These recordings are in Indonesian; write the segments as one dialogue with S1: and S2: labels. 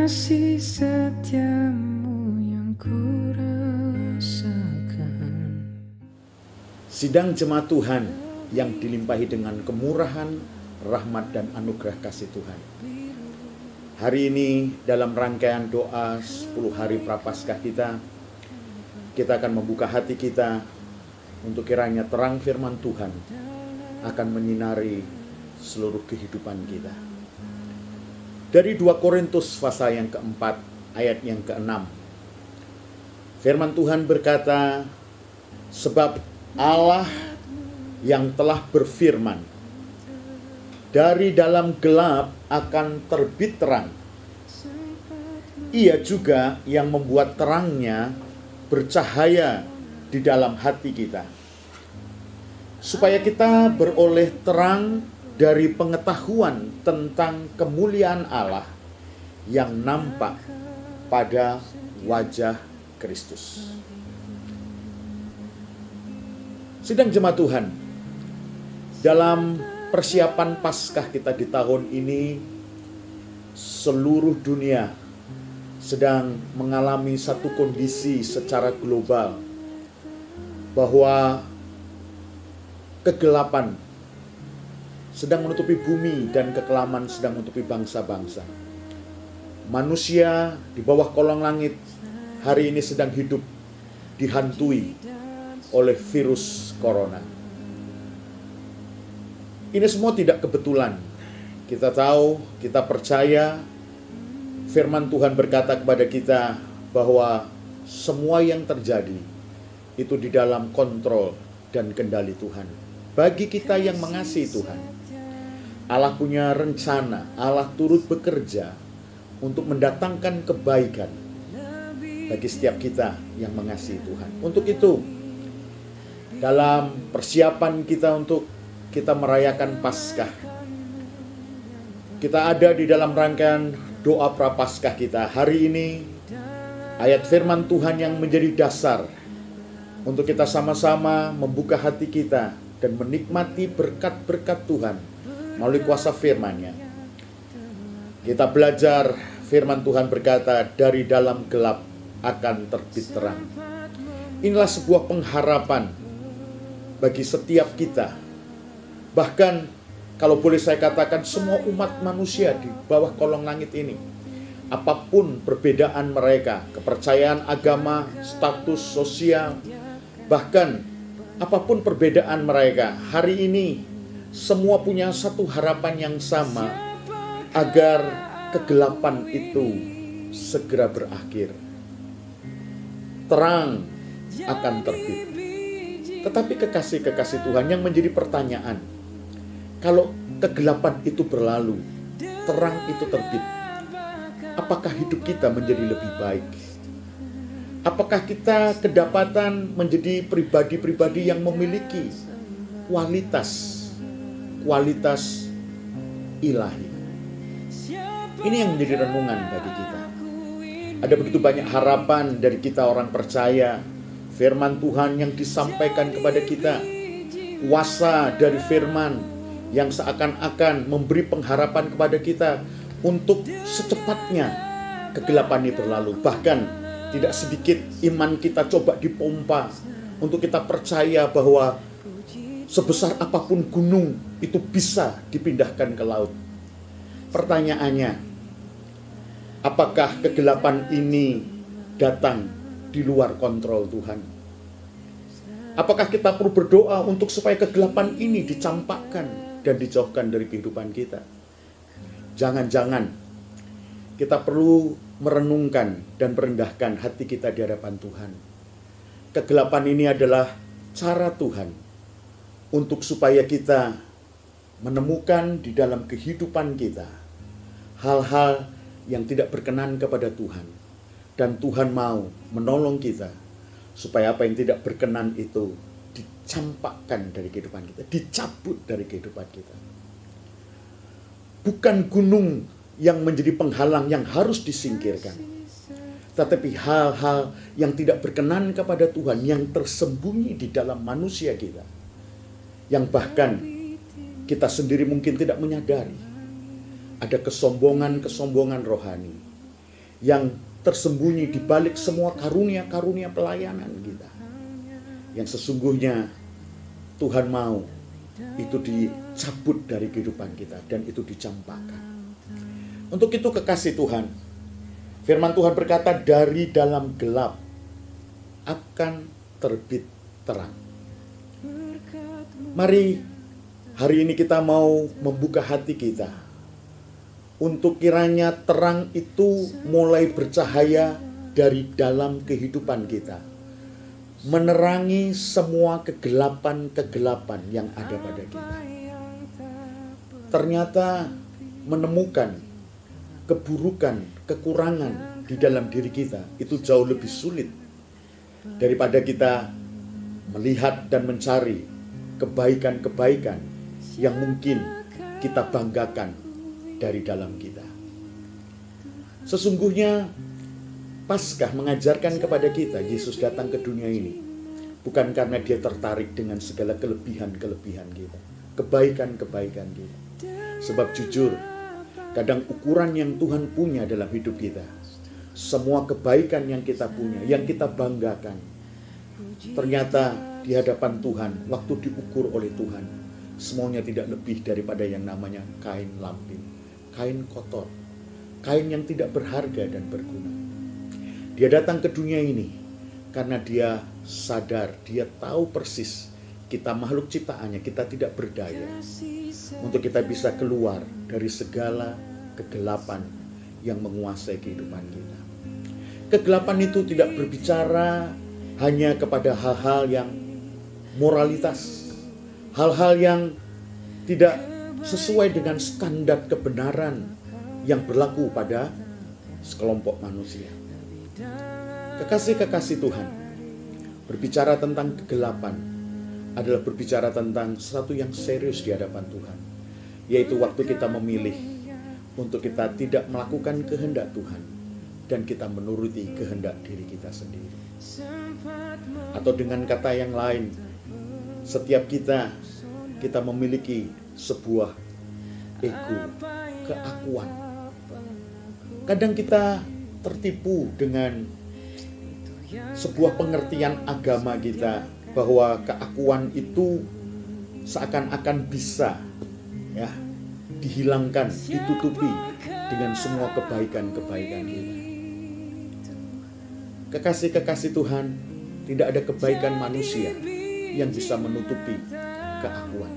S1: kasih setiamu yang kurasakan.
S2: Sidang jemaat Tuhan yang dilimpahi dengan kemurahan, rahmat dan anugerah kasih Tuhan. Hari ini dalam rangkaian doa 10 hari Prapaskah kita akan membuka hati kita untuk kiranya terang firman Tuhan akan menyinari seluruh kehidupan kita. Dari 2 Korintus pasal yang keempat, ayat yang ke-6. Firman Tuhan berkata, sebab Allah yang telah berfirman, dari dalam gelap akan terbit terang. Ia juga yang membuat terangnya bercahaya di dalam hati kita, supaya kita beroleh terang dari pengetahuan tentang kemuliaan Allah yang nampak pada wajah Kristus. Sidang jemaat Tuhan, dalam persiapan Paskah kita di tahun ini, seluruh dunia sedang mengalami satu kondisi secara global bahwa kegelapan sedang menutupi bumi dan kekelaman sedang menutupi bangsa-bangsa. Manusia di bawah kolong langit hari ini sedang hidup dihantui oleh virus corona. Ini semua tidak kebetulan. Kita tahu, kita percaya firman Tuhan berkata kepada kita bahwa semua yang terjadi itu di dalam kontrol dan kendali Tuhan. Bagi kita yang mengasihi Tuhan, Allah punya rencana, Allah turut bekerja untuk mendatangkan kebaikan bagi setiap kita yang mengasihi Tuhan. Untuk itu, dalam persiapan kita untuk kita merayakan Paskah, kita ada di dalam rangkaian doa Prapaskah kita. Hari ini, ayat firman Tuhan yang menjadi dasar untuk kita sama-sama membuka hati kita dan menikmati berkat-berkat Tuhan melalui kuasa firman-Nya. Kita belajar firman Tuhan berkata, dari dalam gelap akan terbit terang. Inilah sebuah pengharapan bagi setiap kita. Bahkan kalau boleh saya katakan semua umat manusia di bawah kolong langit ini, apapun perbedaan mereka, kepercayaan agama, status sosial, bahkan apapun perbedaan mereka, hari ini semua punya satu harapan yang sama, agar kegelapan itu segera berakhir. Terang akan terbit. Tetapi kekasih-kekasih Tuhan, yang menjadi pertanyaan, kalau kegelapan itu berlalu, terang itu terbit, apakah hidup kita menjadi lebih baik? Apakah kita kedapatan menjadi pribadi-pribadi yang memiliki kualitas ilahi? Ini yang menjadi renungan bagi kita. Ada begitu banyak harapan dari kita orang percaya. Firman Tuhan yang disampaikan kepada kita, kuasa dari firman yang seakan-akan memberi pengharapan kepada kita untuk secepatnya kegelapan ini berlalu. Bahkan tidak sedikit iman kita coba dipompa untuk kita percaya bahwa sebesar apapun gunung itu bisa dipindahkan ke laut. Pertanyaannya, apakah kegelapan ini datang di luar kontrol Tuhan? Apakah kita perlu berdoa untuk supaya kegelapan ini dicampakkan dan dijauhkan dari kehidupan kita? Jangan-jangan kita perlu merenungkan dan merendahkan hati kita di hadapan Tuhan. Kegelapan ini adalah cara Tuhan untuk supaya kita menemukan di dalam kehidupan kita hal-hal yang tidak berkenan kepada Tuhan. Dan Tuhan mau menolong kita supaya apa yang tidak berkenan itu dicampakkan dari kehidupan kita, dicabut dari kehidupan kita. Bukan gunung yang menjadi penghalang yang harus disingkirkan, tetapi hal-hal yang tidak berkenan kepada Tuhan yang tersembunyi di dalam manusia kita, yang bahkan kita sendiri mungkin tidak menyadari. Ada kesombongan-kesombongan rohani yang tersembunyi di balik semua karunia-karunia pelayanan kita. Yang sesungguhnya Tuhan mau itu dicabut dari kehidupan kita dan itu dicampakkan. Untuk itu kekasih Tuhan, firman Tuhan berkata, dari dalam gelap akan terbit terang. Mari hari ini kita mau membuka hati kita untuk kiranya terang itu mulai bercahaya dari dalam kehidupan kita, menerangi semua kegelapan-kegelapan yang ada pada kita. Ternyata menemukan keburukan, kekurangan di dalam diri kita itu jauh lebih sulit daripada kita melihat dan mencari kebaikan-kebaikan yang mungkin kita banggakan dari dalam kita. Sesungguhnya Paskah mengajarkan kepada kita Yesus datang ke dunia ini bukan karena dia tertarik dengan segala kelebihan-kelebihan kita, kebaikan-kebaikan kita. Sebab jujur, kadang ukuran yang Tuhan punya dalam hidup kita, semua kebaikan yang kita punya, yang kita banggakan, ternyata di hadapan Tuhan, waktu diukur oleh Tuhan, semuanya tidak lebih daripada yang namanya kain lampin, kain kotor, kain yang tidak berharga dan berguna. Dia datang ke dunia ini karena dia sadar, dia tahu persis kita makhluk ciptaannya, kita tidak berdaya untuk kita bisa keluar dari segala kegelapan yang menguasai kehidupan kita. Kegelapan itu tidak berbicara hanya kepada hal-hal yang moralitas, hal-hal yang tidak sesuai dengan standar kebenaran yang berlaku pada sekelompok manusia. Kekasih-kekasih Tuhan, berbicara tentang kegelapan adalah berbicara tentang sesuatu yang serius di hadapan Tuhan, yaitu waktu kita memilih untuk kita tidak melakukan kehendak Tuhan dan kita menuruti kehendak diri kita sendiri. Atau dengan kata yang lain, setiap kita memiliki sebuah ego, keakuan. Kadang kita tertipu dengan sebuah pengertian agama kita bahwa keakuan itu seakan-akan bisa dihilangkan, ditutupi dengan semua kebaikan-kebaikan kita. Kekasih-kekasih Tuhan, tidak ada kebaikan manusia yang bisa menutupi keakuan.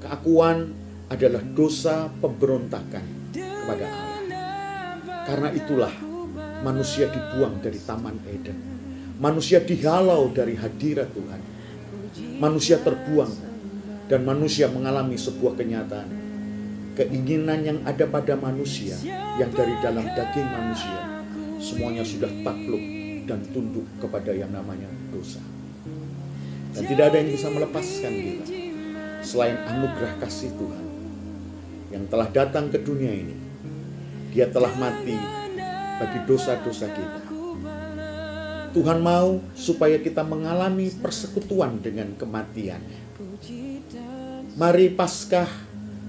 S2: Keakuan adalah dosa pemberontakan kepada Allah. Karena itulah manusia dibuang dari Taman Eden. Manusia dihalau dari hadirat Tuhan. Manusia terbuang dan manusia mengalami sebuah kenyataan. Keinginan yang ada pada manusia, yang dari dalam daging manusia, semuanya sudah takluk dan tunduk kepada yang namanya dosa. Dan tidak ada yang bisa melepaskan kita selain anugerah kasih Tuhan yang telah datang ke dunia ini. Dia telah mati bagi dosa-dosa kita. Tuhan mau supaya kita mengalami persekutuan dengan kematiannya. Mari Paskah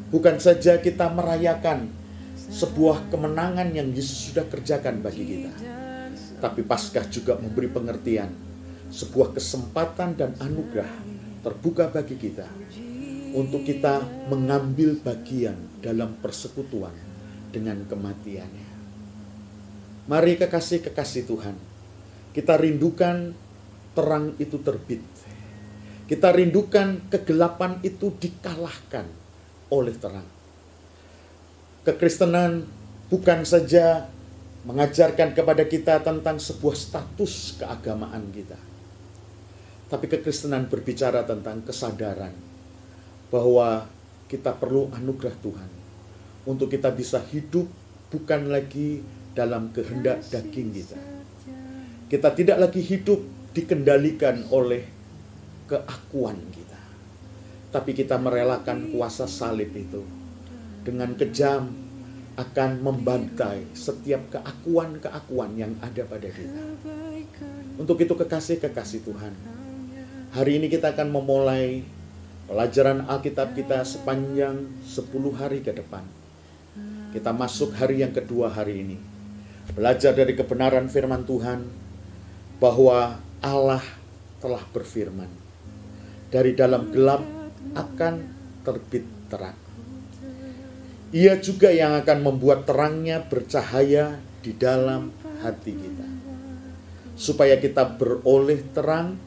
S2: bukan saja kita merayakan sebuah kemenangan yang Yesus sudah kerjakan bagi kita, tapi Paskah juga memberi pengertian, sebuah kesempatan dan anugerah terbuka bagi kita untuk kita mengambil bagian dalam persekutuan dengan kematiannya. Mari kekasih-kekasih Tuhan, kita rindukan terang itu terbit. Kita rindukan kegelapan itu dikalahkan oleh terang. Kekristenan bukan saja mengajarkan kepada kita tentang sebuah status keagamaan kita, tapi kekristenan berbicara tentang kesadaran bahwa kita perlu anugerah Tuhan untuk kita bisa hidup bukan lagi dalam kehendak daging kita. Kita tidak lagi hidup dikendalikan oleh keakuan kita, tapi kita merelakan kuasa salib itu dengan kejam akan membantai setiap keakuan-keakuan yang ada pada kita. Untuk itu kekasih-kekasih Tuhan, hari ini kita akan memulai pelajaran Alkitab kita sepanjang 10 hari ke depan. Kita masuk hari yang kedua hari ini. belajar dari kebenaran firman Tuhan bahwa Allah telah berfirman, dari dalam gelap akan terbit terang. Ia juga yang akan membuat terangnya bercahaya di dalam hati kita, supaya kita beroleh terang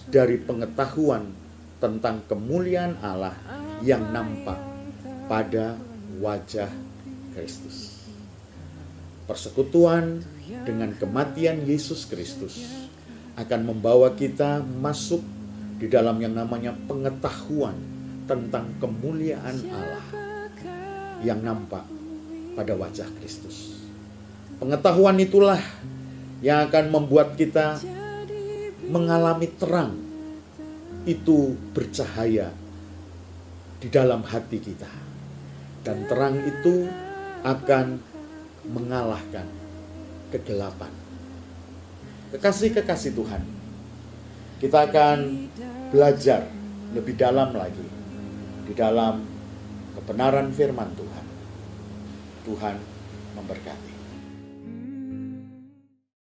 S2: dari pengetahuan tentang kemuliaan Allah yang nampak pada wajah Kristus. Persekutuan dengan kematian Yesus Kristus akan membawa kita masuk di dalam yang namanya pengetahuan tentang kemuliaan Allah yang nampak pada wajah Kristus. Pengetahuan itulah yang akan membuat kita mengalami terang itu bercahaya di dalam hati kita. Dan terang itu akan mengalahkan kegelapan. Kekasih-kekasih Tuhan, kita akan belajar lebih dalam lagi di dalam kebenaran firman Tuhan. Tuhan memberkati.